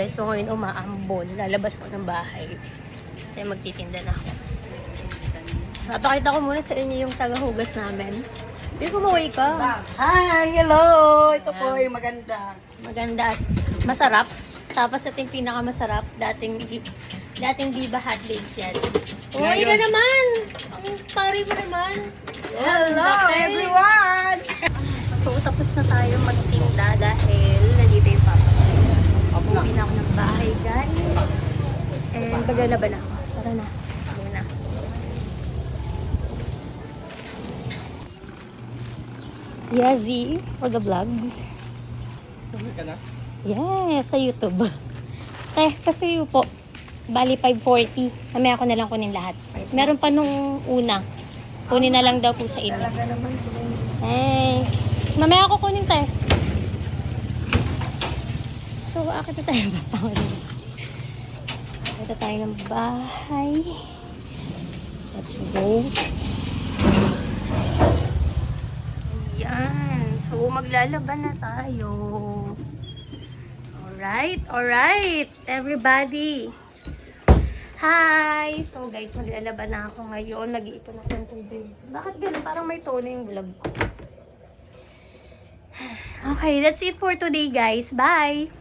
guys. So ngayon umaambon. Lalabas ako ng bahay. Kasi magtitinda na ako. Papakita ko muna sa inyo yung tagahugas namin. Hindi kumaway ka. Hi! Hello! Ito po ay maganda. Maganda at masarap. Tapos ito yung pinakamasarap. Dating Viva Hot Babes yan. Uy ka naman! Ang pari mo naman. Hello everyone! So tapos na tayo magtinda dahil nandito yung papa ko. Uwi na ako ng bahay guys. And maglalaban ako. Tara na. Let's go na. Yazzie for the vlogs. Yes, sa YouTube. Kasi po, bali 540. Mamaya ako na lang kunin lahat. Meron pa nung una. Kunin na lang daw po sa inyo. Thanks. Mamaya ako kunin tayo. So, akit na tayo. Akit na tayo ng bahay. Let's go. Ayan. So, maglalaban na tayo. Alright, everybody. Hi! So guys, maglalaban na ako ngayon. Mag-iipon ako ng tubig. Bakit ganun? Parang may tono yung vlog ko. Okay, that's it for today guys. Bye!